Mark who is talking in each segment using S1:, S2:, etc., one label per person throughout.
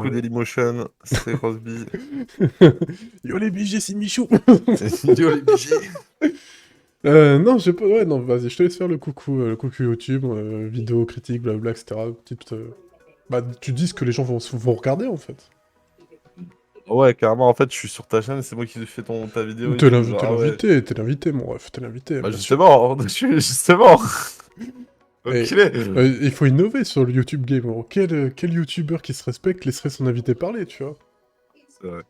S1: Coucou Dailymotion, c'est Rosby.
S2: Yo les BG, c'est Michou.
S1: Yo les BG.
S2: Non, j'ai pas... Ouais, non, vas-y, je te laisse faire le coucou YouTube, vidéo, critique, blabla, etc. Petite, Bah, tu dis ce que les gens vont regarder, en fait.
S1: Ouais, carrément, en fait, je suis sur ta chaîne, c'est moi qui fais ta vidéo et tout. Genre, ah ouais.
S2: T'es l'invité, mon ref, t'es l'invité,
S1: Bah
S2: bien sûr.
S1: justement, justement.
S2: Et
S1: Enculé.
S2: il faut innover sur le YouTube Game. Gros. Quel YouTuber qui se respecte laisserait son invité parler, tu vois?
S1: C'est vrai.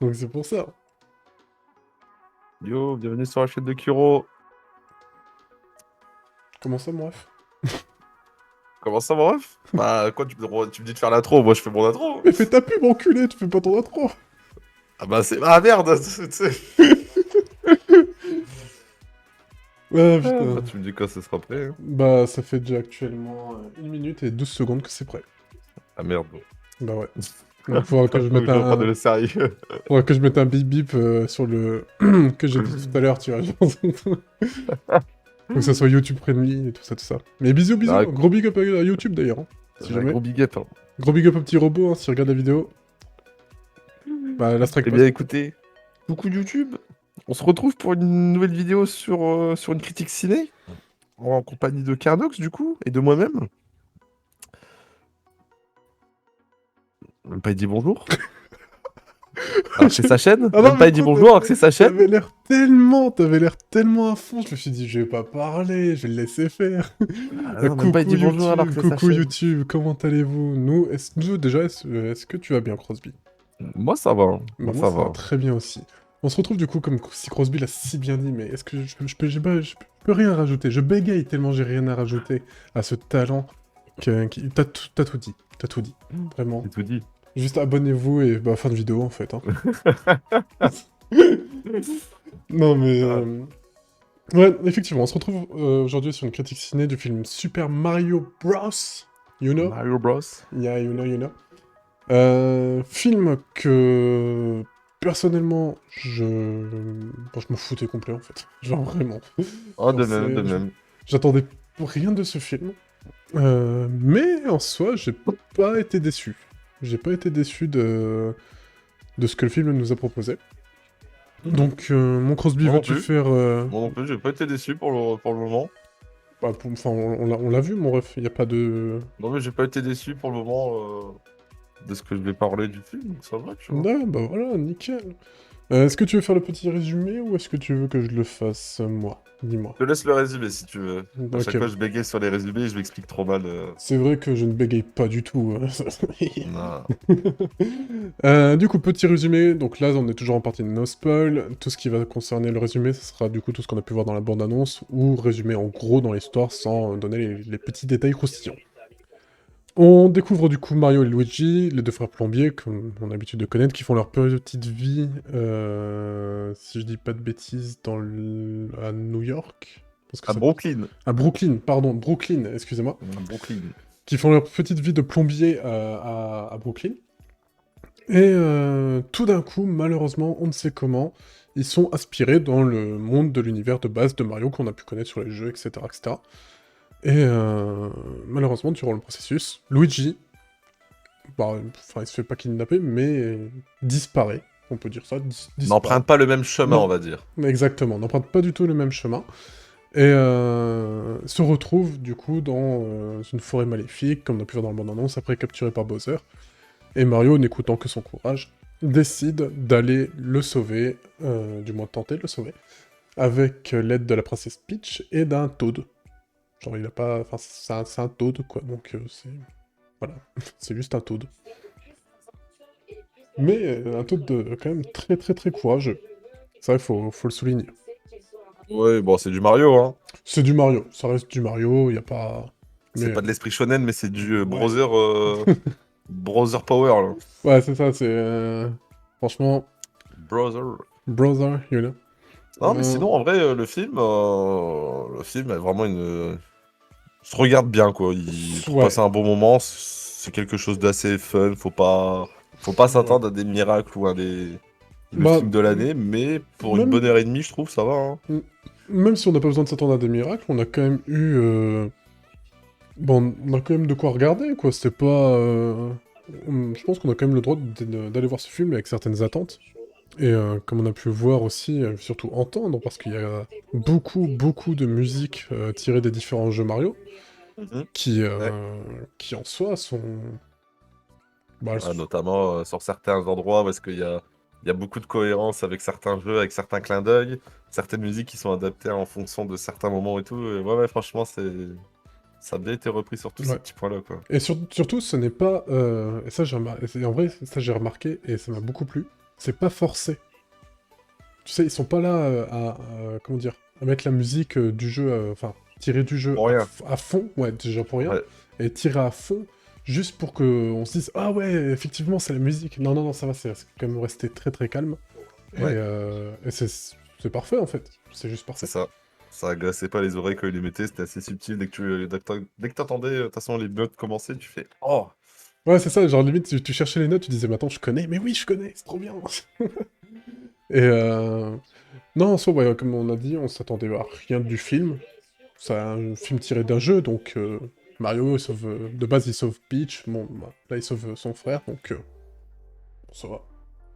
S2: Donc c'est pour ça.
S1: Yo, bienvenue sur la chaîne de Kuro.
S2: Comment ça, mon ref?
S1: Comment ça, mon ref? Bah, quoi, tu me dis de faire l'intro, moi je fais mon intro.
S2: Mais fais ta pub, enculé, tu fais pas ton intro.
S1: Ah bah, c'est. Ah merde, tu sais.
S2: Ah,
S1: Ah, bah,
S2: putain.
S1: tu me dis quand ce sera prêt. Hein.
S2: Bah, ça fait déjà actuellement 1 minute et 12 secondes que c'est prêt.
S1: Ah merde.
S2: Bah ouais. Donc faudra que je
S1: Faut
S2: mette
S1: que je reprenne
S2: un...
S1: le sérieux.
S2: Faudra que je mette un bip bip sur le... que j'ai dit tout à l'heure, tu vois. Faut que ça soit YouTube friendly et tout ça. Mais bisous, bisous.
S1: Ah,
S2: Gros big up à YouTube d'ailleurs. Hein, si
S1: un
S2: jamais.
S1: gros big up. Hein.
S2: Gros big up au petit robot, hein, s'il regarde la vidéo. Bah, la strike
S1: Eh
S2: pas.
S1: bien, écoutez, coucou YouTube. On se retrouve pour une nouvelle vidéo sur une critique ciné, en compagnie de Carnox, du coup, et de moi-même. Même pas dit bonjour. Alors que c'est sa chaîne.
S2: Ah non,
S1: Même
S2: mais
S1: pas dit
S2: gros,
S1: bonjour, alors que c'est sa chaîne.
S2: t'avais l'air tellement à fond. Je me suis dit, je vais pas parler, je vais le laisser faire.
S1: Ah non, même pas
S2: Coucou
S1: dit bonjour, alors que c'est sa
S2: Coucou
S1: chaîne.
S2: YouTube, comment allez-vous? Nous, déjà, est-ce que tu vas bien, Crosby?
S1: Moi, ça va. Hein.
S2: Bah
S1: Moi,
S2: moi
S1: ça
S2: ça va
S1: va.
S2: très bien aussi. On se retrouve du coup comme si Crosby l'a si bien dit, mais est-ce que je peux rien rajouter. Je bégaye tellement j'ai rien à rajouter à ce talent t'as tout dit. T'as tout dit. Vraiment.
S1: J'ai tout dit.
S2: Juste abonnez-vous et bah fin de vidéo en fait. Hein. Non mais...
S1: Ah,
S2: Ouais, effectivement, on se retrouve aujourd'hui sur une critique ciné du film Super Mario Bros. You know?
S1: Mario Bros.
S2: Yeah, you know. Film que personnellement bon, je m'en foutais complet en fait. Genre vraiment.
S1: Oh,
S2: Genre,
S1: de même, de même.
S2: j'attendais rien de ce film. Mais en soi, j'ai pas été déçu. J'ai pas été déçu de ce que le film nous a proposé. Donc, mon Crosby,
S1: Moi non
S2: veux-tu
S1: plus.
S2: faire...
S1: Moi non plus, j'ai pas été déçu pour le moment.
S2: Bah, enfin, on l'a vu, mon ref. Y a pas de...
S1: Non, mais j'ai pas été déçu pour le moment de ce que je vais parler du film, donc ça va, tu vois.
S2: Ah, bah voilà, nickel. Est-ce que tu veux faire le petit résumé ou est-ce que tu veux que je le fasse moi? Dis-moi.
S1: Je te laisse le résumé si tu veux. À chaque
S2: Ok.
S1: fois, je bégaye sur les résumés et je m'explique trop mal.
S2: C'est vrai que je ne bégaye pas du tout.
S1: Non.
S2: Du coup, petit résumé. Donc là, on est toujours en partie de no spoil. Tout ce qui va concerner le résumé, ce sera du coup tout ce qu'on a pu voir dans la bande-annonce ou résumé en gros dans l'histoire sans donner les petits détails croustillants. On découvre du coup Mario et Luigi, les deux frères plombiers, comme on a l'habitude de connaître, qui font leur petite vie, si je dis pas de bêtises, à New York. Parce que
S1: À Brooklyn.
S2: À Brooklyn, pardon, Brooklyn, excusez-moi.
S1: À Brooklyn.
S2: Qui font leur petite vie de plombier à Brooklyn. Et tout d'un coup, malheureusement, on ne sait comment, ils sont aspirés dans le monde de l'univers de base de Mario qu'on a pu connaître sur les jeux, etc. etc. Et malheureusement, durant le processus, Luigi, bah, enfin, il se fait pas kidnapper, mais disparaît, on peut dire ça, disparaît.
S1: N'emprunte pas le même chemin,
S2: Non.
S1: on va dire.
S2: Exactement, n'emprunte pas du tout le même chemin, et se retrouve du coup dans une forêt maléfique, comme on a pu voir dans le bande-annonce, après capturé par Bowser. Et Mario, n'écoutant que son courage, décide d'aller le sauver, du moins tenter de le sauver, avec l'aide de la princesse Peach et d'un Toad. Genre, il a pas... Enfin, c'est un Toad, quoi, donc c'est... Voilà, c'est juste un Toad. Mais un Toad quand même très très très courageux. C'est vrai, faut le souligner.
S1: Ouais, bon, c'est du Mario, hein.
S2: C'est du Mario, ça reste du Mario, y a pas...
S1: C'est
S2: Mais...
S1: pas de l'esprit shonen, mais c'est du
S2: Ouais.
S1: brother power, là.
S2: Ouais, c'est ça, c'est... Franchement,
S1: Brother.
S2: brother, you know.
S1: Non, mais sinon, en vrai, le film est vraiment une... se regarde bien, quoi. Pour
S2: Ouais.
S1: passer un bon moment, c'est quelque chose d'assez fun. Faut pas s'attendre à des miracles ou à le
S2: Bah,
S1: film de l'année, mais pour une
S2: même...
S1: bonne heure et demie, je trouve, ça va. Hein.
S2: Même si on n'a pas besoin de s'attendre à des miracles, on a quand même eu... Bon, on a quand même de quoi regarder, quoi. C'était pas... je pense qu'on a quand même le droit d'aller voir ce film avec certaines attentes. Et comme on a pu voir aussi, surtout entendre, parce qu'il y a beaucoup, beaucoup de musique tirée des différents jeux Mario,
S1: Mhm.
S2: qui,
S1: Ouais.
S2: qui en soi sont... Bah, elles
S1: Ouais,
S2: sont-
S1: notamment sur certains endroits où est-ce qu'il y a beaucoup de cohérence avec certains jeux, avec certains clins d'œil, certaines musiques qui sont adaptées en fonction de certains moments et tout. Et ouais, ouais, franchement, ça a bien été repris sur tous ces
S2: ouais.
S1: petits points-là, quoi.
S2: Et surtout, ce n'est pas... et ça, en vrai, ça j'ai remarqué, et ça m'a beaucoup plu, c'est pas forcé. Tu sais, ils sont pas là comment dire, à mettre la musique du jeu, enfin, tirer du jeu
S1: Pour rien.
S2: à fond, ouais, déjà pour rien,
S1: Ouais,
S2: et tirer à fond, juste pour que on se dise, ah ouais, effectivement, c'est la musique. Non, non, non, ça va, c'est quand même resté très très calme,
S1: ouais,
S2: et c'est parfait, en fait. C'est juste
S1: c'est
S2: parfait.
S1: ça. Ça agaçait pas les oreilles quand il les mettait, c'était assez subtil. Dès que t'entendais, de toute façon, les notes commencer, tu fais Oh!
S2: Ouais, c'est ça, genre limite, tu cherchais les notes, tu disais, mais attends, je connais, mais oui, je connais, c'est trop bien. Et non, en soi, ouais, comme on a dit, on s'attendait à rien du film. C'est un film tiré d'un jeu, donc Mario, il sauve, de base, il sauve Peach. Bon, bah, là, il sauve son frère, donc ça va.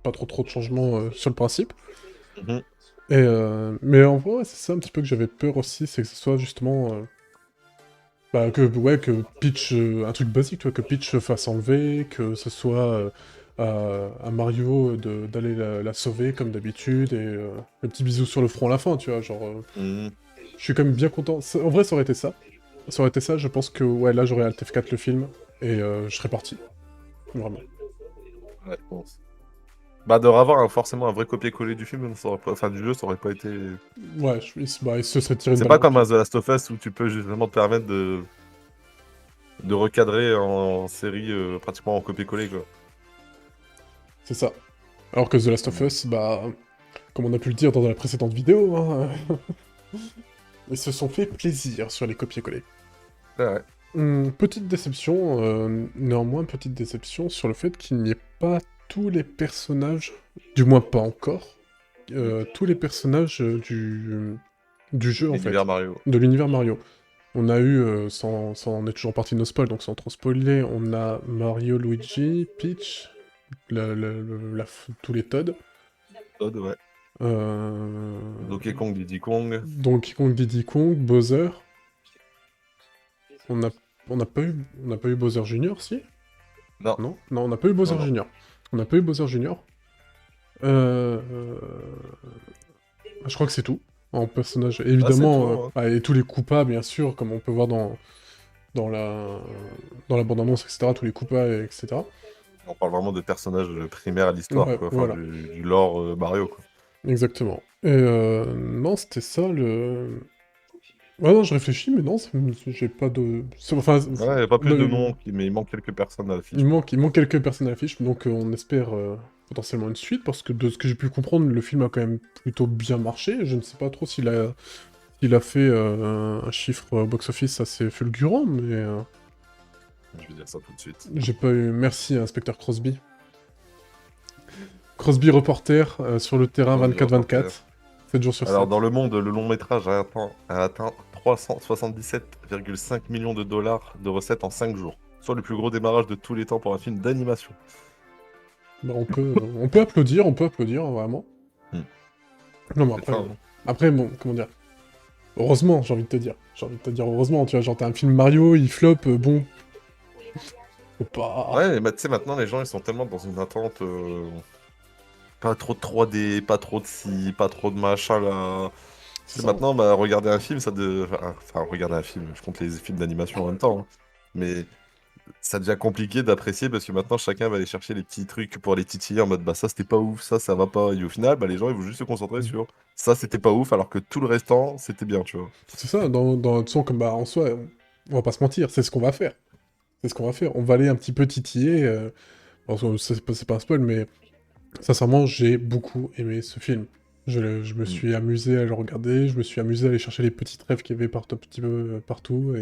S2: Pas trop de changements sur le principe.
S1: Mhm.
S2: Et, mais en vrai, ouais, c'est ça un petit peu que j'avais peur aussi, c'est que ce soit justement... bah, ouais, que Peach... un truc basique, tu vois, que Peach se fasse enlever, que ce soit à Mario d'aller la sauver, comme d'habitude, et le petit bisou sur le front à la fin, tu vois, genre...
S1: Mhm.
S2: je suis quand même bien content. En vrai, ça aurait été ça. Ça aurait été ça, je pense que ouais, là j'aurais Alt F4 le film et je serais parti. Vraiment.
S1: Ouais, bon. Bah, de revoir forcément un vrai copier-coller du film, ça aurait pas... enfin, du jeu, ça aurait pas été.
S2: Ouais, bah, il se serait tiré une
S1: C'est
S2: balle
S1: pas
S2: dans le
S1: comme un
S2: pied.
S1: The Last of Us où tu peux justement te permettre de recadrer en série pratiquement en copier-coller, quoi.
S2: C'est ça. Alors que The Last of
S1: Mm.
S2: Us, bah, comme on a pu le dire dans la précédente vidéo, hein, ils se sont fait plaisir sur les copier-coller.
S1: Ouais, ouais.
S2: Petite déception, néanmoins petite déception sur le fait qu'il n'y ait pas tous les personnages, du moins pas encore,
S1: Mm.
S2: tous les personnages du jeu en
S1: L'univers
S2: fait,
S1: Mario.
S2: de l'univers Mario. On a eu, sans on est toujours parti de nos spoils, donc sans trop spoiler, on a Mario, Luigi, Peach, tous les Toads,
S1: Todd, ouais.
S2: euh,
S1: Donkey Kong, Diddy Kong.
S2: Donkey Kong, Diddy Kong, Bowser. On a, on n'a pas eu Bowser Junior, si?
S1: Non,
S2: Non? Non, on n'a pas eu
S1: non,
S2: Bowser
S1: non.
S2: Junior. On n'a pas eu Bowser Junior. Euh, euh, je crois que c'est tout. En personnage,
S1: Ah, c'est
S2: évidemment,
S1: tout, hein.
S2: et tous les coupas, bien sûr, comme on peut voir dans la, dans la bande-annonce, etc., tous les coupas, etc.
S1: On parle vraiment de personnages primaires à l'histoire,
S2: Ouais,
S1: quoi. Enfin,
S2: voilà,
S1: du lore Mario, quoi.
S2: exactement. Et non, c'était ça le. Ouais, non, je réfléchis, mais non, j'ai pas de. Enfin,
S1: Ouais, y a pas
S2: on
S1: plus
S2: a
S1: de
S2: eu-
S1: noms, mais il manque quelques personnes à l'affiche, quoi.
S2: il manque quelques personnes à l'affiche, donc on espère potentiellement une suite, parce que de ce que j'ai pu comprendre, le film a quand même plutôt bien marché. Je ne sais pas trop s'il a fait un chiffre box-office assez fulgurant, mais
S1: Je vais dire ça tout de suite.
S2: j'ai pas eu. Merci, inspecteur Crosby. Crosby reporter sur le terrain
S1: Crosby Reporter.
S2: 24/24, 7 jours sur
S1: Alors, dans
S2: 7.
S1: le monde, le long métrage a atteint 377,5 millions de dollars de recettes en 5 jours, soit le plus gros démarrage de tous les temps pour un film d'animation.
S2: Bah, on peut applaudir, hein, vraiment.
S1: Hmm.
S2: Non, mais
S1: C'est ça,
S2: après,
S1: hein.
S2: après, bon, comment dire. Heureusement, j'ai envie de te dire. J'ai envie de te dire heureusement, tu vois, genre t'as un film Mario, il flop, bon, faut pas...
S1: Ouais, mais tu sais, maintenant, les gens, ils sont tellement dans une attente. Pas trop de 3D, pas trop de ci, pas trop de machin, là.
S2: C'est
S1: C'est
S2: ça.
S1: maintenant, bah, regarder un film, enfin, regarder un film, je compte les films d'animation en même temps, hein. Mais ça devient compliqué d'apprécier parce que maintenant, chacun va aller chercher les petits trucs pour les titiller en mode, bah, ça, c'était pas ouf, ça va pas. Et au final, bah, les gens, ils vont juste se concentrer sur ça, c'était pas ouf, alors que tout le restant, c'était bien, tu vois.
S2: C'est ça, dans le son, comme bah, en soi, on va pas se mentir, c'est ce qu'on va faire. C'est ce qu'on va faire. On va aller un petit peu titiller. Alors, c'est pas un spoil, mais sincèrement, j'ai beaucoup aimé ce film. Je me
S1: Mm.
S2: suis amusé à le regarder, je me suis amusé à aller chercher les petites rêves qu'il y avait un petit peu partout,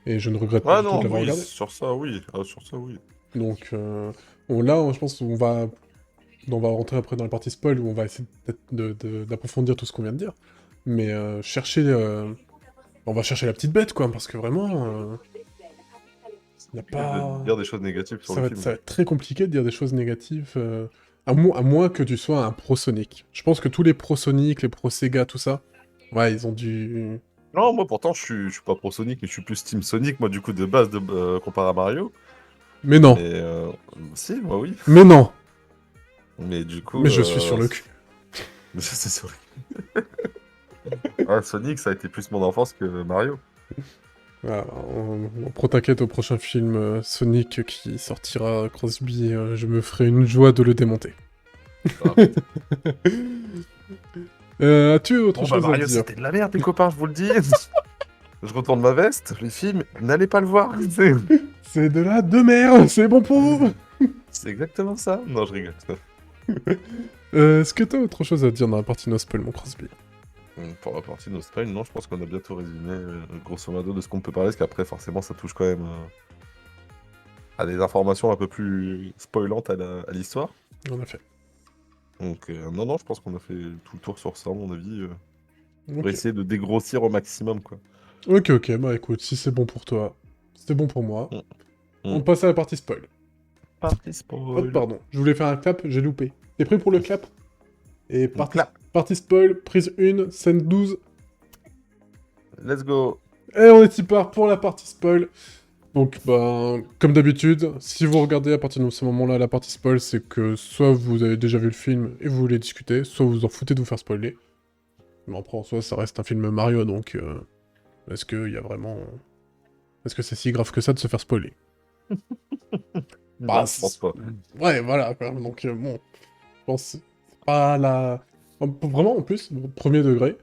S2: et je ne regrette pas
S1: Ouais,
S2: du tout de
S1: non,
S2: l'avoir
S1: oui,
S2: regardé.
S1: sur ça, oui. Ah, sur ça, oui.
S2: Donc là, je pense qu'on va rentrer après dans la partie spoil où on va essayer d'approfondir tout ce qu'on vient de dire. Mais on va chercher la petite bête, quoi, parce que vraiment, Il n'y a
S1: De
S2: pas...
S1: dire des choses négatives sur le film.
S2: Ça va être très compliqué de dire des choses négatives, à moins que tu sois un pro Sonic. Je pense que tous les pro Sonic, les pro Sega, tout ça, ouais, ils ont dû...
S1: Non, moi pourtant je suis pas pro Sonic, mais je suis plus Team Sonic, moi du coup de base comparé à Mario.
S2: Mais non,
S1: Mais si, moi oui.
S2: mais non,
S1: Mais du coup,
S2: mais je suis sur le cul.
S1: c'est vrai. Ah, Sonic, ça a été plus mon enfance que Mario.
S2: Voilà, on prend t'inquiète au prochain film Sonic qui sortira, Crosby, je me ferai une joie de le démonter.
S1: Ah, putain.
S2: As-tu autre
S1: Bon bah
S2: chose à
S1: Mario,
S2: dire?
S1: c'était de la merde, les copains, je vous le dis. Je retourne ma veste, les films, n'allez pas le voir.
S2: C'est de la de merde, c'est bon pour vous.
S1: C'est exactement ça. Non, je rigole.
S2: Est-ce que t'as autre chose à dire dans la partie no spoil, mon Crosby?
S1: Pour la partie de nos spoils, non, je pense qu'on a bientôt résumé, grosso modo, de ce qu'on peut parler, parce qu'après, forcément, ça touche quand même à des informations un peu plus spoilantes à l'histoire.
S2: En effet.
S1: Donc, non, non, je pense qu'on a fait tout le tour sur ça, à mon avis, pour
S2: Ok.
S1: essayer de dégrossir au maximum, quoi.
S2: Ok, ok, bah écoute, si c'est bon pour toi, c'est bon pour moi.
S1: Mm.
S2: On
S1: Mm.
S2: passe à la partie spoil.
S1: Partie
S2: Hop,
S1: spoil.
S2: pardon, je voulais faire un clap, j'ai loupé. T'es prêt pour le clap? Et
S1: Donc là,
S2: partie spoil, prise 1, scène 12.
S1: let's go.
S2: Et on est y part pour la partie spoil. Donc, ben, comme d'habitude, si vous regardez à partir de ce moment-là la partie spoil, c'est que soit vous avez déjà vu le film et vous voulez discuter, soit vous en foutez de vous faire spoiler. Mais après, en soi, ça reste un film Mario, donc est-ce qu'il y a vraiment... Est-ce que c'est si grave que ça de se faire spoiler? Bah,
S1: Non, je pense pas.
S2: ouais, voilà, quoi. Donc, bon, je pense que c'est pas la... Vraiment, en plus, bon, premier degré,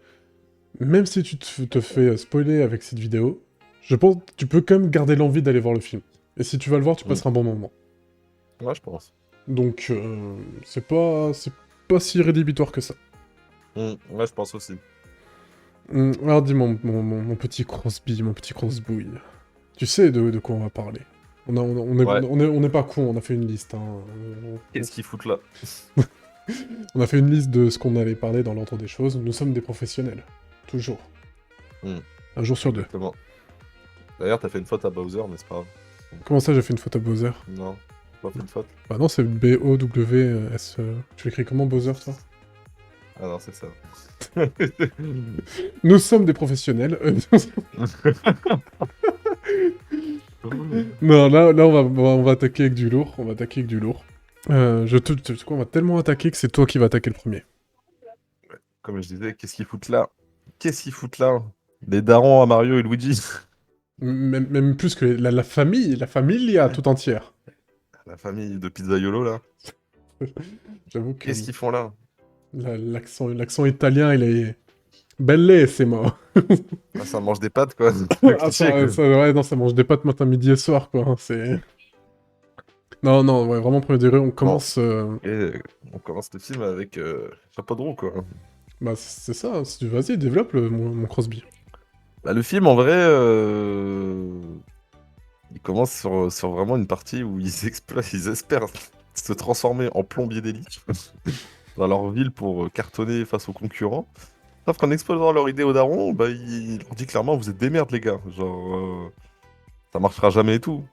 S2: même si tu te fais spoiler avec cette vidéo, je pense que tu peux quand même garder l'envie d'aller voir le film. Et si tu vas le voir, tu
S1: Mm.
S2: passeras un bon moment.
S1: Ouais, je pense.
S2: Donc, c'est pas si rédhibitoire que ça.
S1: Ouais, je pense aussi.
S2: Alors dis mon petit Crosby, mon petit Crossbouille. Tu sais de quoi on va parler.
S1: Ouais.
S2: On est pas con, on a fait une liste. Hein.
S1: Qu'est-ce qu'ils foutent là?
S2: On a fait une liste de ce qu'on allait parler dans l'ordre des choses. Nous sommes des professionnels. Toujours.
S1: Mm.
S2: Un jour sur deux.
S1: Exactement. D'ailleurs, t'as fait une faute à Bowser, mais c'est pas grave.
S2: Comment ça, j'ai fait une faute à Bowser?
S1: Non, t'as pas fait une faute.
S2: Bah non, c'est B-O-W-S. Tu l'écris comment, Bowser, toi?
S1: Ah non, c'est ça.
S2: Nous sommes des professionnels. Non, là on va attaquer avec du lourd. On va attaquer avec du lourd. Tu sais quoi, on va tellement attaquer que c'est toi qui vas attaquer le premier.
S1: Comme je disais, qu'est-ce qu'ils foutent là? Qu'est-ce qu'ils foutent là? Les darons à Mario et Luigi.
S2: Même plus que la famille, la familia tout entière.
S1: La famille de Pizzaiolo là.
S2: J'avoue que
S1: Qu'est-ce qu'ils font là?
S2: l'accent italien, il est... Bellissimo.
S1: Ah, ça mange des pâtes quoi.
S2: Ah,
S1: Cliché, quoi.
S2: ouais, non, ça mange des pâtes matin, midi et soir, quoi. Hein, c'est... Non, non, ouais, vraiment, premier degré, on
S1: Bon,
S2: commence...
S1: et on commence le film avec chapeau de roue quoi.
S2: Bah, c'est ça, hein, vas-y, développe mon Crosby.
S1: Bah, le film en vrai, il commence sur vraiment une partie où ils espèrent se transformer en plombier d'élite dans leur ville pour cartonner face aux concurrents. Sauf qu'en exposant leur idée aux darons, bah, il leur dit clairement vous êtes des merdes les gars, genre ça marchera jamais et tout.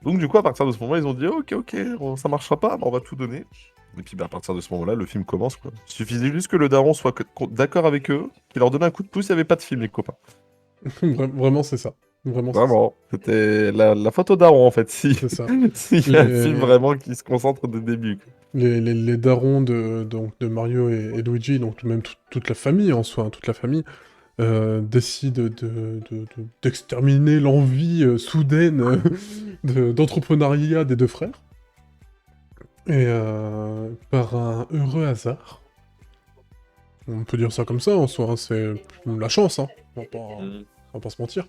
S1: Donc du coup à partir de ce moment ils ont dit ok ça marchera pas, bah, on va tout donner. Et puis bah, à partir de ce moment-là le film commence quoi. Il suffisait juste que le daron soit d'accord avec eux, qu'il leur donne un coup de pouce, il n'y avait pas de film les copains.
S2: Vraiment, c'est ça. Vraiment, c'est ça.
S1: Vraiment, c'était la photo daron en fait, si
S2: C'est ça.
S1: s'il y a un film vraiment qui se concentre dès le début. Quoi.
S2: Les darons de Mario et Luigi, donc même toute la famille en soi, hein, toute la famille, décident d'exterminer l'envie soudaine d'entrepreneuriat des deux frères. Et par un heureux hasard, on peut dire ça comme ça en soi, hein, c'est la chance, hein, on va pas se mentir.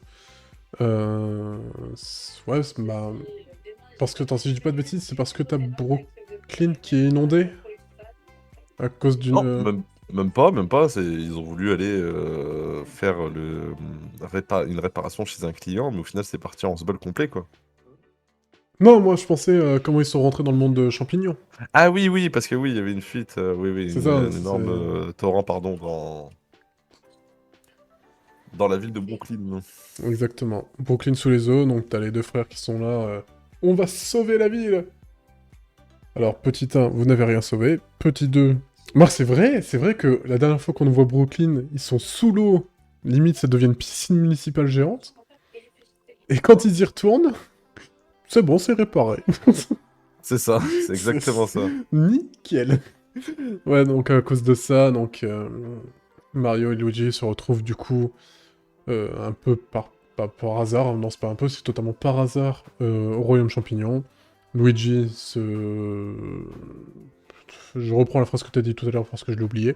S2: Ouais, parce que, attends, si je dis pas de bêtises, c'est parce que t'as Brooklyn qui est inondée à cause d'une...
S1: Non, même pas. Ils ont voulu aller faire une réparation chez un client, mais au final, c'est parti en sbul complet, quoi.
S2: Non, moi je pensais comment ils sont rentrés dans le monde de champignons.
S1: Ah oui, parce que oui, il y avait une fuite, oui,
S2: C'est
S1: une,
S2: ça,
S1: un énorme torrent, pardon, dans la ville de Brooklyn.
S2: Exactement. Brooklyn sous les eaux, donc t'as les deux frères qui sont là. On va sauver la ville! Alors, petit 1, vous n'avez rien sauvé. Petit 2, moi c'est vrai que la dernière fois qu'on voit Brooklyn, ils sont sous l'eau. Limite, ça devient une piscine municipale géante. Et quand ils y retournent, c'est bon, c'est réparé.
S1: C'est ça, c'est
S2: C'est
S1: exactement ça.
S2: nickel. Ouais, donc à cause de ça, donc Mario et Luigi se retrouvent du coup un peu pas par hasard, non c'est pas un peu, c'est totalement par hasard au Royaume Champignon. Luigi se... Je reprends la phrase que tu as dit tout à l'heure parce que je l'ai oublié.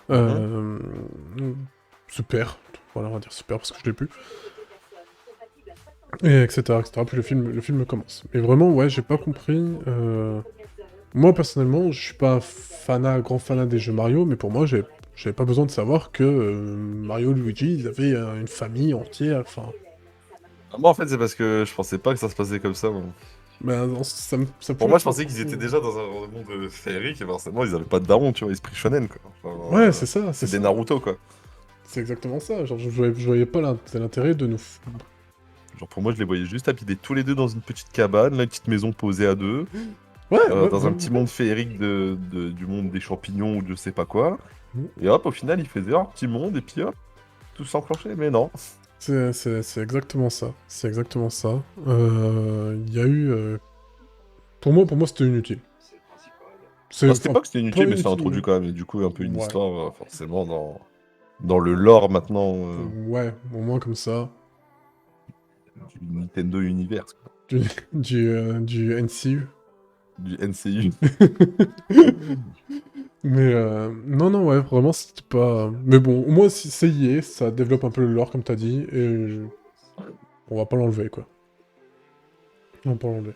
S1: Mhm.
S2: Euh... Super. Voilà, on va dire super parce que je l'ai plus. Et etc., etc. Puis le film commence. Mais vraiment, ouais, j'ai pas compris. Moi, personnellement, je suis pas grand fanat des jeux Mario, mais pour moi, j'avais pas besoin de savoir que Mario et Luigi, ils avaient une famille entière, enfin...
S1: Ah, moi, en fait, c'est parce que je pensais pas que ça se passait comme ça, moi.
S2: Ben, non, ça
S1: Pour
S2: pouvait
S1: moi, je
S2: être un
S1: pensais qu'ils étaient
S2: peu...
S1: déjà dans un monde féerique, et forcément, ils avaient pas de daron, tu vois, esprit shonen, quoi. Enfin,
S2: Ouais, c'est ça, c'est
S1: c'est des
S2: ça.
S1: Naruto, quoi.
S2: C'est exactement ça. Genre, je voyais pas l'intérêt de nous...
S1: Genre, pour moi, je les voyais juste habiter tous les deux dans une petite cabane, là, une petite maison posée à deux,
S2: Ouais, ouais,
S1: dans un petit monde féerique du monde des champignons ou de je sais pas quoi. Et hop, au final, ils faisaient un petit monde, et puis hop, tout s'enclenchait, mais non.
S2: c'est exactement ça. C'est exactement ça. Il y a eu... pour moi, c'était inutile.
S1: Bah, c'était
S2: Enfin,
S1: pas que c'était
S2: pas
S1: inutile, mais ça
S2: inutile,
S1: introduit
S2: mais...
S1: quand même, et du coup, un peu une
S2: Ouais.
S1: histoire, forcément, dans le lore maintenant
S2: Ouais, au moins comme ça.
S1: du Nintendo Universe, quoi.
S2: Du, du NCU.
S1: Du NCU.
S2: Mais non, non, ouais, vraiment, c'était pas... Mais bon, au moins, si ça y est, ça développe un peu le lore, comme t'as dit, et on va pas l'enlever, quoi. On va pas l'enlever.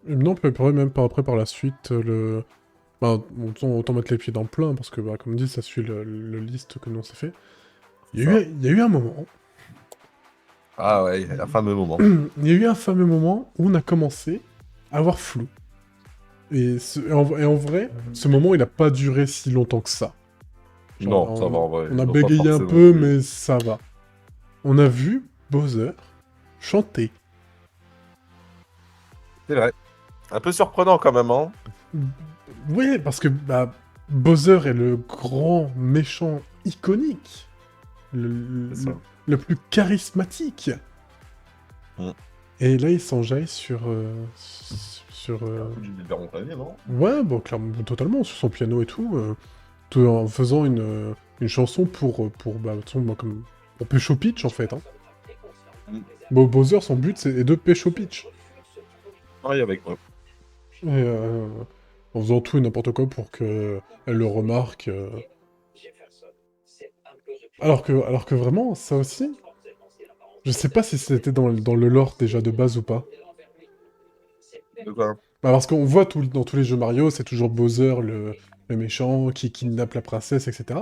S2: Non, puis après, même par après, par la suite, le... Bah, autant mettre les pieds dans le plein, parce que, bah, comme dit, ça suit le liste que nous on s'est fait.
S1: C'est ça.
S2: Il y a eu un moment,
S1: Ah ouais, un fameux moment.
S2: il y a eu un fameux moment où on a commencé à avoir flou. Et en vrai, ce moment, il a pas duré si longtemps que ça. Genre,
S1: Non, ça va en vrai.
S2: on a
S1: Non, pas
S2: bégayé un
S1: forcément
S2: peu,
S1: plus.
S2: mais ça va. On a vu Bowser chanter.
S1: C'est vrai. Un peu surprenant quand même, hein.
S2: Ouais, parce que bah, Bowser est le grand méchant iconique. Le,
S1: C'est ça.
S2: le plus charismatique.
S1: Mm.
S2: Et là, il s'enjaille sur...
S1: C'est un peu du biberon pané, non?
S2: Ouais, bon, clairement, totalement, sur son piano et tout. Tout en faisant une chanson bah, de toute façon, moi, comme... Pour Pécho Pitch, en fait. Hein.
S1: Mm.
S2: Bon, Bowser, son but, c'est de Pécho Pitch.
S1: Ouais, avec moi.
S2: Et en faisant tout et n'importe quoi pour que elle le remarque. Alors que vraiment, ça aussi, je sais pas si c'était dans le lore déjà de base ou pas.
S1: De quoi?
S2: Bah, parce qu'on voit dans tous les jeux Mario, c'est toujours Bowser, le méchant, qui kidnappe la princesse, etc.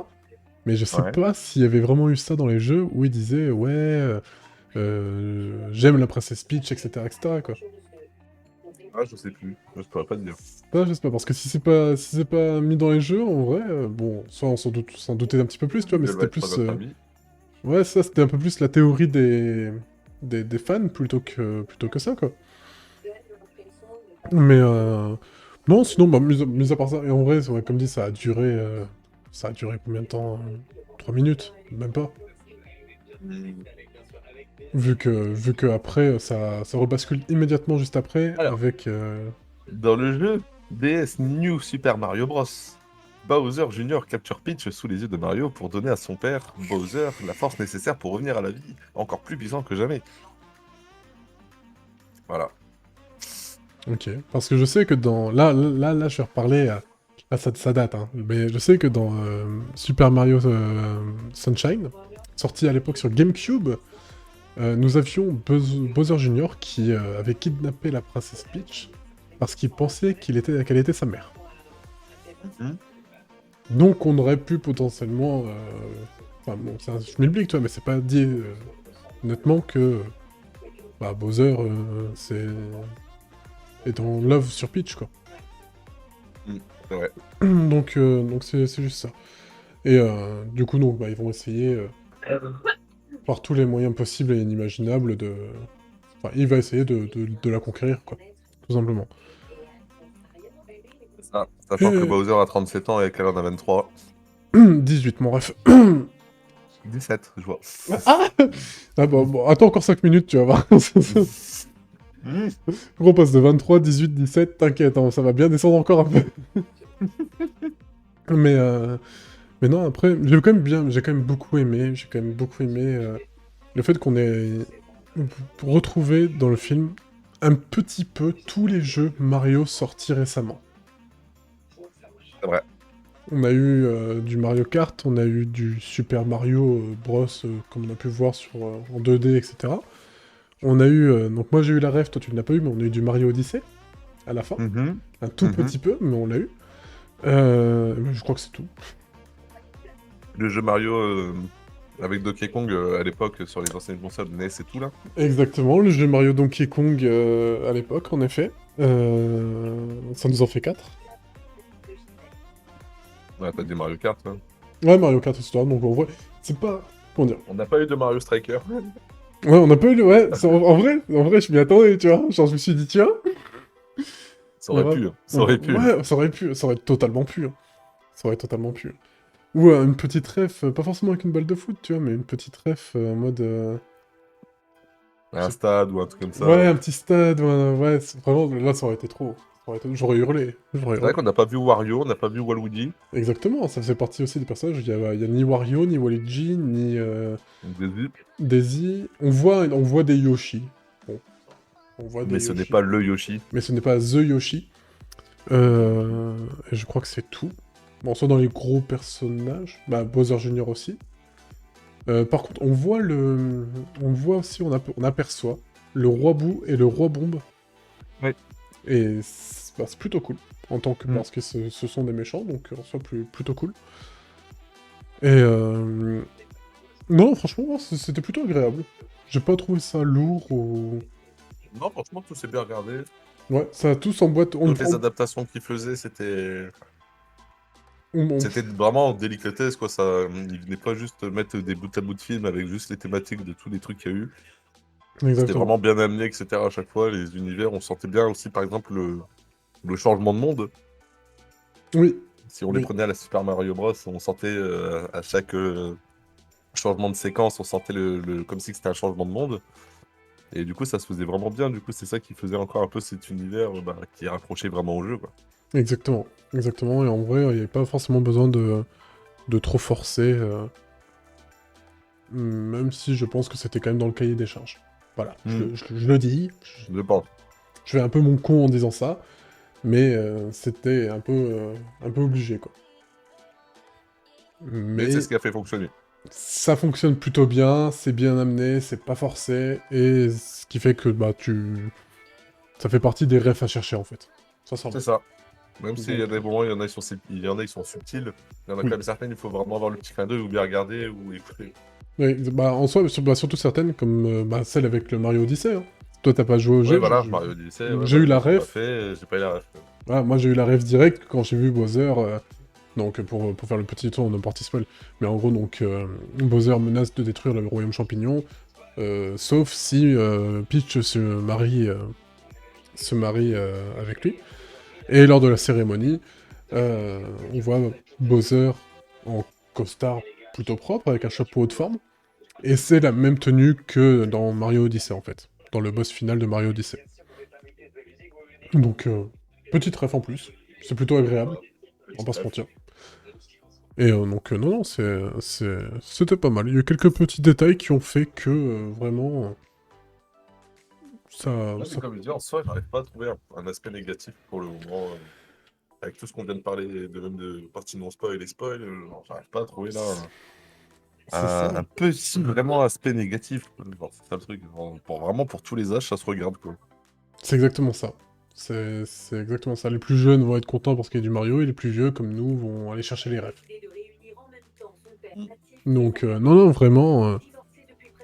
S2: Mais je sais
S1: Ouais.
S2: pas s'il y avait vraiment eu ça dans les jeux où il disait, ouais, j'aime la princesse Peach, etc., etc., quoi.
S1: Ah, je sais plus. Je pourrais pas te dire.
S2: Ça, je sais pas, parce que si c'est pas mis dans les jeux, en vrai, bon, soit on s'en doutait un petit peu plus, tu vois, mais
S1: Quel va
S2: c'était
S1: être
S2: plus...
S1: notre avis?
S2: Ouais, ça, c'était un peu plus la théorie des fans plutôt que ça, quoi. Mais, non, sinon, bah, mis à part ça, et en vrai, ouais, comme dit, ça a duré combien de temps? 3 minutes? Même pas.
S1: Hmm.
S2: Vu que après, ça rebascule immédiatement juste après,
S1: Alors,
S2: avec...
S1: dans le jeu DS New Super Mario Bros. Bowser Jr. capture Peach sous les yeux de Mario pour donner à son père, Bowser, la force nécessaire pour revenir à la vie, encore plus puissant que jamais. Voilà.
S2: Ok, parce que je sais que dans... Là, je vais reparler... Là, ça date, hein. Mais je sais que dans Super Mario Sunshine, sorti à l'époque sur GameCube, nous avions Bowser Jr. qui avait kidnappé la princesse Peach parce qu'il pensait qu'elle était sa mère.
S1: Mhm.
S2: Donc on aurait pu potentiellement... Enfin bon, c'est un schmilblick, tu vois, mais c'est pas dit honnêtement que bah, Bowser est en love sur Peach, quoi.
S1: Mm, c'est vrai.
S2: Donc c'est juste ça. Et du coup, donc, bah, ils vont essayer, par tous les moyens possibles et inimaginables, de... Enfin, il va essayer de la conquérir, quoi. Tout simplement.
S1: Ça. Sachant que
S2: Et...
S1: Bowser a 37 ans et qu'elle en a 23.
S2: 18, mon ref.
S1: 17, je vois.
S2: Ah ah bon, attends encore 5 minutes, tu vas voir.
S1: Mmh.
S2: On passe de 23, 18, 17, t'inquiète, hein, ça va bien descendre encore un peu. Mais, mais non, après, j'ai quand même beaucoup aimé, le fait qu'on ait retrouvé dans le film un petit peu tous les jeux Mario sortis récemment.
S1: C'est vrai.
S2: On a eu du Mario Kart, on a eu du Super Mario Bros, comme on a pu voir en 2D, etc. On a eu, donc moi j'ai eu la ref, toi tu ne l'as pas eu, mais on a eu du Mario Odyssey, à la fin.
S1: Mhm.
S2: Un tout
S1: Mhm.
S2: petit peu, mais on l'a eu. Mais je crois que c'est tout.
S1: Le jeu Mario avec Donkey Kong à l'époque sur les anciennes consoles NES et tout là.
S2: Exactement, le jeu Mario Donkey Kong à l'époque, en effet. Ça nous en fait 4.
S1: Ouais, t'as des Mario Kart. Hein.
S2: Ouais, Mario Kart Histoire, donc en vrai, c'est pas... Comment dire?
S1: On n'a pas eu de Mario Striker.
S2: Ouais, on a pas eu le... Ouais, en vrai, je m'y attendais, tu vois. Genre, je me suis dit, tiens,
S1: Ça aurait pu. Hein. Ça aurait pu.
S2: ouais, ça aurait pu, ça aurait totalement pu. Hein. Ça aurait totalement pu. Ou une petite ref, pas forcément avec une balle de foot, tu vois, mais une petite ref en mode... je
S1: Un
S2: sais-
S1: stade ou un truc comme
S2: Ouais,
S1: ça.
S2: un petit stade, ouais, vraiment, là, ça aurait été trop. J'aurais hurlé, j'aurais
S1: C'est vrai
S2: hurlé.
S1: qu'on n'a pas vu Wario, on n'a pas vu Waluigi.
S2: Exactement, ça fait partie aussi des personnages, il y a ni Wario, ni Waluigi, ni
S1: Désolé.
S2: Daisy. On voit des Yoshi. Bon, on voit
S1: Mais
S2: des
S1: ce n'est
S2: Yoshi.
S1: pas le Yoshi.
S2: Mais ce n'est pas The Yoshi. Et je crois que c'est tout. Bon, soit dans les gros personnages, bah Bowser Jr. aussi. Par contre, on voit aussi, on aperçoit le roi Boo et le roi Bombe.
S1: Oui.
S2: Et c'est plutôt cool.
S1: Mm.
S2: Parce que ce sont des méchants, donc en soi plutôt cool. Et non, franchement, c'était plutôt agréable. J'ai pas trouvé ça lourd ou...
S1: Non, franchement, tout s'est bien regardé.
S2: Ouais, ça a tous en boîte.
S1: Toutes les adaptations qu'il faisait, c'était
S2: On-
S1: c'était vraiment en délicatesse, quoi. Ça, il venait pas juste mettre des bouts à bout de film avec juste les thématiques de tous les trucs qu'il y a eu. C'était
S2: Exactement.
S1: vraiment bien amené, etc. À chaque fois, les univers, on sentait bien aussi, par exemple, le changement de monde.
S2: Oui,
S1: Si on les
S2: oui,
S1: prenait à la Super Mario Bros, on sentait à chaque changement de séquence, on sentait comme si c'était un changement de monde. Et du coup, ça se faisait vraiment bien. Du coup, c'est ça qui faisait encore un peu cet univers qui est raccroché vraiment au jeu, quoi.
S2: exactement. Exactement. Et en vrai, il n'y avait pas forcément besoin de trop forcer. Même si je pense que c'était quand même dans le cahier des charges. Voilà,
S1: Hmm,
S2: je le dis.
S1: je pense.
S2: Je fais un peu mon con en disant ça. Mais c'était un peu obligé, quoi.
S1: Mais c'est ce
S2: Mais
S1: qui a fait fonctionner.
S2: ça fonctionne plutôt bien, c'est bien amené, c'est pas forcé, et ce qui fait que bah ça fait partie des refs à chercher en fait. Ça sent
S1: C'est
S2: bon.
S1: ça. Même s'il y a
S2: Donc
S1: des moments, il y en a, il y en a, ils sont subtils. Il y en a quand
S2: oui.
S1: même certaines, il faut vraiment avoir le petit clin d'œil ou bien regarder ou écouter.
S2: Oui, bah en soi, surtout certaines, comme bah, celle avec le Mario Odyssey. Hein. Toi t'as pas joué au
S1: Ouais,
S2: jeu,
S1: voilà, Mario Odyssey, ouais,
S2: j'ai eu
S1: bah,
S2: la
S1: moi je l'ai pas
S2: ref.
S1: fait, j'ai pas eu la ref.
S2: Voilà, moi j'ai eu la ref direct quand j'ai vu Bowser. Donc pour faire le petit tour, n'importe spoil. Mais en gros donc Bowser menace de détruire le royaume champignon. Sauf si Peach se marie avec lui. Et lors de la cérémonie, on voit Bowser en costard plutôt propre, avec un chapeau haut de forme. Et c'est la même tenue que dans Mario Odyssey, en fait. Dans le boss final de Mario Odyssey. Donc, petite ref en plus. C'est plutôt agréable, on va pas se mentir. Et donc, non, non, c'était pas mal. Il y a eu quelques petits détails qui ont fait que, vraiment,
S1: Ouais, mais
S2: ça...
S1: comme je dis, en soi, j'arrive pas à trouver un aspect négatif pour le moment. Avec tout ce qu'on vient de parler, de même de partie non spoil et spoil, j'arrive pas à trouver là
S2: C'est ça.
S1: un petit vraiment aspect négatif. Genre, c'est ça le truc. Vraiment, pour tous les âges, ça se regarde, quoi.
S2: C'est exactement ça. C'est exactement ça. Les plus jeunes vont être contents parce qu'il y a du Mario, et les plus vieux, comme nous, vont aller chercher les rêves.
S1: Mm.
S2: Donc, non, non, vraiment.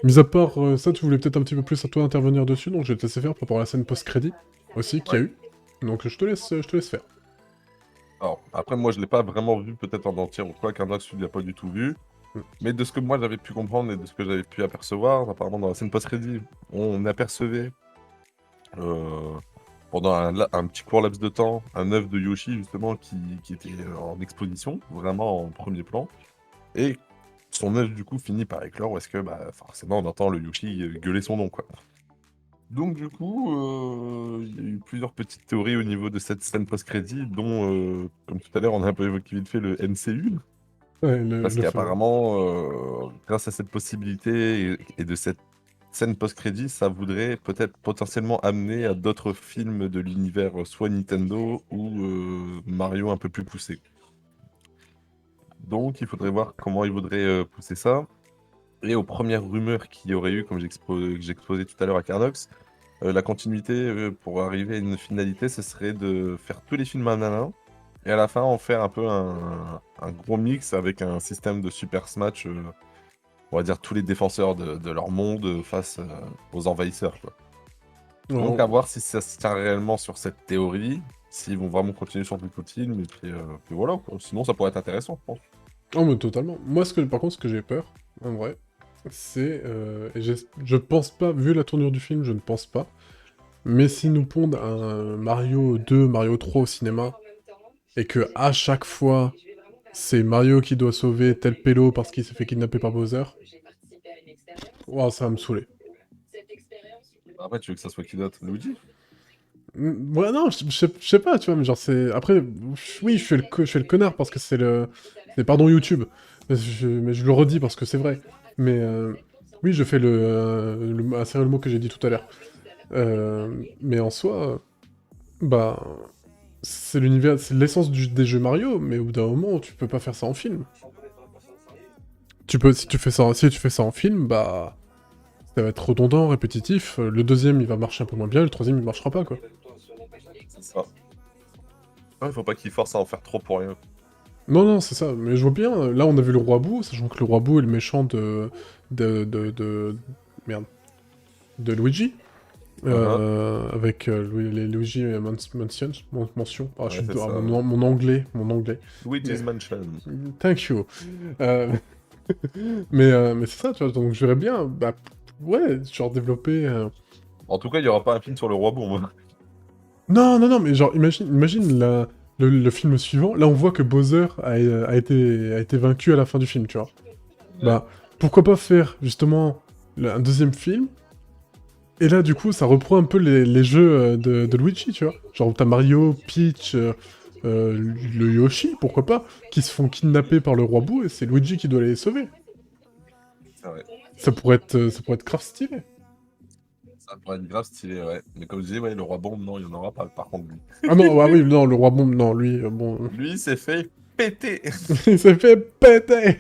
S2: Mis à part ça, tu voulais peut-être un petit peu plus à toi intervenir dessus, donc je vais te laisser faire par rapport à la scène post-crédit aussi qu'il y a
S1: Ouais.
S2: eu. Donc, je te laisse faire.
S1: Alors, après, moi, je l'ai pas vraiment vu peut-être en entier ou quoi, qu'Indox, tu l'as pas du tout vu.
S2: Mm.
S1: Mais de ce que moi j'avais pu comprendre et de ce que j'avais pu apercevoir, apparemment dans la scène post-crédit, on apercevait euh, pendant un petit court laps de temps un œuf de Yoshi justement qui était en exposition, vraiment en premier plan. Et son œuf du coup finit par éclore où est-ce que bah, forcément on entend le Yoshi gueuler son nom quoi. Donc du coup, il y a eu plusieurs petites théories au niveau de cette scène post-crédit, dont, comme tout à l'heure, on a un peu évoqué vite fait le MCU.
S2: Ouais,
S1: Parce
S2: le fameux.
S1: qu'apparemment, grâce à cette possibilité et de cette scène post-crédit, ça voudrait peut-être potentiellement amener à d'autres films de l'univers, soit Nintendo ou Mario un peu plus poussé. Donc il faudrait voir comment ils voudraient pousser ça. Et aux premières rumeurs qu'il y aurait eu, comme que j'exposais tout à l'heure à Carnox, la continuité pour arriver à une finalité, ce serait de faire tous les films un à un, et à la fin en faire un peu un gros mix avec un système de super smash, on va dire tous les défenseurs de leur monde face aux envahisseurs, quoi. Donc à
S2: Oh,
S1: voir si ça se tient réellement sur cette théorie, s'ils vont vraiment continuer sur le film, et puis voilà, quoi. Sinon ça pourrait être intéressant, je pense.
S2: oh, mais totalement. Moi, par contre, ce que j'ai peur, en vrai, c'est... et je pense pas, vu la tournure du film, je ne pense pas. Mais s'ils nous pondent un Mario 2, Mario 3 au cinéma, et que à chaque fois, c'est Mario qui doit sauver tel pélo parce qu'il s'est fait kidnapper par Bowser, ouah, ça va me saouler.
S1: Après, tu veux que ça soit qui d'autre? Luigi?
S2: Ouais, non, je sais pas, tu vois, mais genre, c'est... Après, oui, je fais le connard parce que c'est le... C'est pardon YouTube, mais je le redis parce que c'est vrai. Mais oui, je fais insérer le mot que j'ai dit tout à l'heure. Mais en soi, bah... C'est l'univers, c'est l'essence des jeux Mario, mais au bout d'un moment, tu peux pas faire ça en film. Tu peux, si tu fais ça en film, bah... Ça va être redondant, répétitif. Le deuxième, il va marcher un peu moins bien, le troisième, il marchera pas, quoi.
S1: C'est ça. Ouais, faut pas qu'ils forcent à en faire trop pour rien.
S2: Non, non, c'est ça. Mais je vois bien, là, on a vu le Roi Bou, sachant que le Roi Bou est le méchant merde. De Luigi.
S1: Uhum.
S2: Avec les Luigi Mention. Ah,
S1: Ouais, c'est
S2: ah,
S1: ça.
S2: mon anglais, mon anglais.
S1: Luigi's
S2: Mais-
S1: Mansion.
S2: Thank you. Euh, mais c'est ça, tu vois, donc je verrais bien, bah, ouais, genre développer...
S1: En tout cas, il n'y aura pas un film sur le roi Bon.
S2: Non, non, non, mais genre, imagine le film suivant, là on voit que Bowser a été vaincu à la fin du film, tu vois.
S1: Ouais.
S2: Bah, pourquoi pas faire, justement, un deuxième film, et là, du coup, ça reprend un peu les jeux de Luigi, tu vois. Genre, t'as Mario, Peach, le Yoshi, pourquoi pas, qui se font kidnapper par le roi Boo, et c'est Luigi qui doit les sauver.
S1: C'est vrai.
S2: Ça pourrait être grave stylé.
S1: Ça pourrait être grave stylé, ouais. Mais comme je disais, ouais, le roi Bombe, non, il n'y en aura pas, par contre, lui.
S2: Ah non, ah oui, non, le roi Bombe, non, lui, bon...
S1: Lui, il s'est fait péter.
S2: Il s'est fait péter.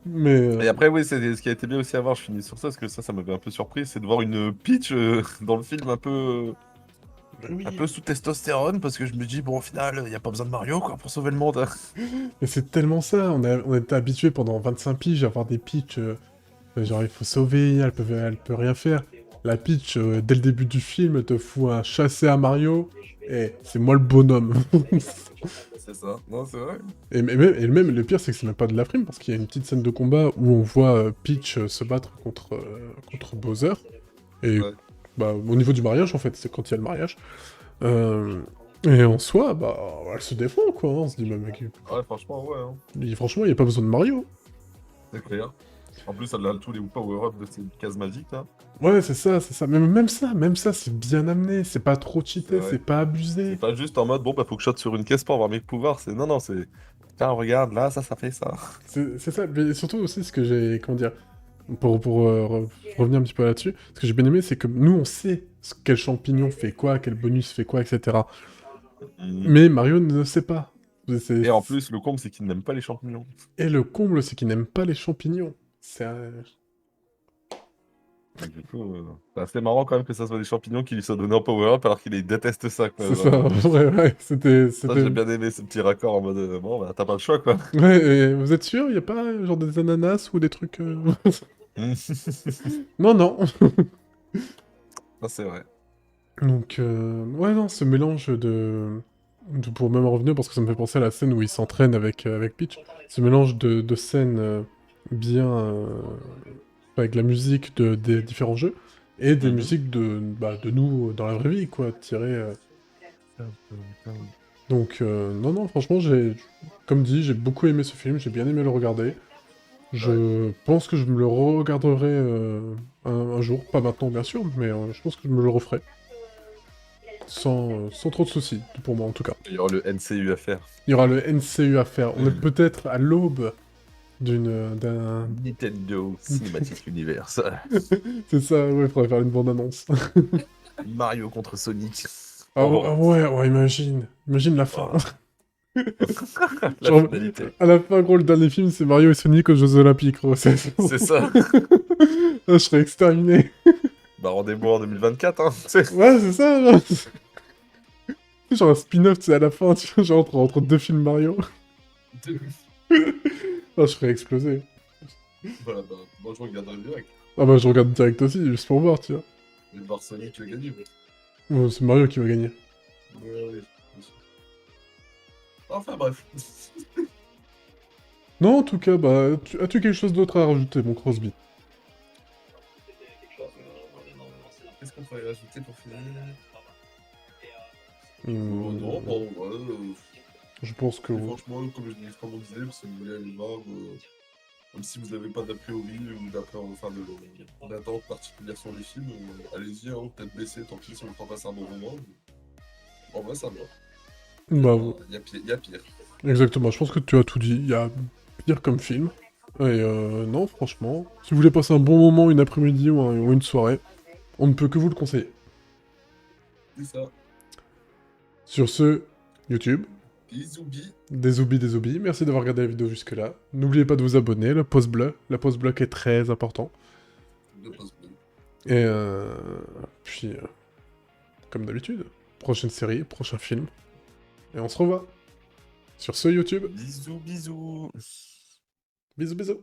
S2: Mais...
S1: Et après, oui, c'est ce qui a été bien aussi à voir, je finis sur ça, parce que ça m'avait un peu surpris, c'est de voir une Peach dans le film un
S2: oui,
S1: peu sous testostérone, parce que je me dis, bon, au final, il n'y a pas besoin de Mario, quoi, pour sauver le monde.
S2: mais c'est tellement ça, on était habitué pendant 25 piges à avoir des Peach, genre il faut sauver, elle peut rien faire. La Peach, dès le début du film, elle te fout un chassé à Mario, et c'est moi le bonhomme.
S1: C'est ça. Non, c'est vrai.
S2: Et même, le pire, c'est que c'est même pas de la prime, parce qu'il y a une petite scène de combat où on voit Peach se battre contre Bowser, et
S1: Ouais.
S2: bah, au niveau du mariage, en fait, c'est quand il y a le mariage. Euh, et en soi, bah, elle se défend, quoi, hein, on se dit, bah, mec,
S1: Ouais, franchement, ouais, hein.
S2: franchement, il n'y a pas besoin de Mario.
S1: C'est clair. En plus, elle a tous les power-up de ses cases magiques, là.
S2: Ouais, c'est ça. Mais même ça, c'est bien amené. C'est pas trop
S1: C'est
S2: cheaté, c'est
S1: vrai.
S2: pas
S1: C'est
S2: abusé.
S1: pas juste en mode, bon, bah, faut que je saute sur une caisse pour avoir mes pouvoirs. C'est, non, non, c'est, tiens, regarde, là, ça fait ça.
S2: C'est ça. Mais surtout aussi, ce que j'ai, comment dire, pour revenir un petit peu là-dessus, ce que j'ai bien aimé, c'est que nous, on sait quel champignon fait quoi, quel bonus fait quoi, etc.
S1: Mhm.
S2: Mais Mario ne sait pas.
S1: Et en plus, le comble, c'est qu'il n'aime pas les champignons.
S2: Et le comble, c'est qu'il n'aime pas les champignons. C'est
S1: Donc, du coup, c'est assez marrant quand même que ça soit des champignons qui lui soient donnés en power-up alors qu'il déteste ça, quoi.
S2: c'est ça.
S1: Genre,
S2: Ouais, ouais,
S1: ça, j'ai bien aimé ce petit raccord en mode, bon, bah, t'as pas le choix, quoi.
S2: Ouais, et vous êtes sûr, il y a pas genre des ananas ou des trucs Non, non.
S1: Ça, c'est vrai.
S2: Donc, ouais, non, ce mélange pour même en revenir, parce que ça me fait penser à la scène où il s'entraîne avec Peach. Ce mélange de scènes bien avec la musique des différents jeux et des
S1: Mhm.
S2: musiques de nous dans la vraie vie, quoi, tirées. Donc, non, non, franchement, comme dit, j'ai beaucoup aimé ce film, j'ai bien aimé le regarder.
S1: Ouais.
S2: Je pense que je me le regarderai un jour, pas maintenant bien sûr, mais je pense que je me le referai. Sans trop de soucis, pour moi en tout cas.
S1: Il y aura le NCU à faire.
S2: Il y aura le NCU à faire. On est peut-être à l'aube d'un...
S1: Nintendo Cinematic Universe.
S2: C'est ça, ouais, il faudrait faire une bande-annonce.
S1: Mario contre Sonic.
S2: Ah,
S1: Oh,
S2: ah ouais, ouais, imagine. Imagine la fin.
S1: oh. La
S2: Genre,
S1: finalité.
S2: à la fin, gros, le dernier film, c'est Mario et Sonic aux Jeux Olympiques, gros.
S1: C'est ça.
S2: Là, je serais exterminé.
S1: Bah rendez-vous en 2024, hein.
S2: Ouais, c'est ça, genre. Genre un spin-off, tu sais, à la fin, tu vois, genre entre deux films Mario. Ah, je serais explosé.
S1: Voilà, bah, moi je regarderai direct.
S2: Ah bah, je regarde direct aussi, juste pour voir, tu vois.
S1: Mais voir Sonic qui va gagner.
S2: Bon, c'est Mario qui va gagner.
S1: Ouais, ouais. Enfin bref.
S2: Non, en tout cas, bah, as-tu quelque chose d'autre à rajouter, mon Crosby?
S1: Qu'est-ce qu'on pourrait rajouter pour finir? Non,
S2: Hmm,
S1: bon, ouais,
S2: je pense que...
S1: et franchement, comme on disait, si vous voulez aller voir, même si vous n'avez pas d'a priori ou enfin, d'attente particulière sur les films, allez-y, hein, peut-être baisser, tant pis si on prend pas ça un bon moment. En vrai, ça va.
S2: Bah,
S1: Il y a pire.
S2: exactement, je pense que tu as tout dit. Il y a pire comme film. Et non, franchement, si vous voulez passer un bon moment, une après-midi ou une soirée, on ne peut que vous le conseiller.
S1: C'est ça.
S2: Sur ce, YouTube,
S1: Bisous, bis.
S2: des oublis, merci d'avoir regardé la vidéo jusque-là. N'oubliez pas de vous abonner, la pause bleue est très important.
S1: De post bleu.
S2: Et puis, comme d'habitude, prochaine série, prochain film, et on se revoit sur ce YouTube.
S1: Bisous, bisous.
S2: Bisous bisous.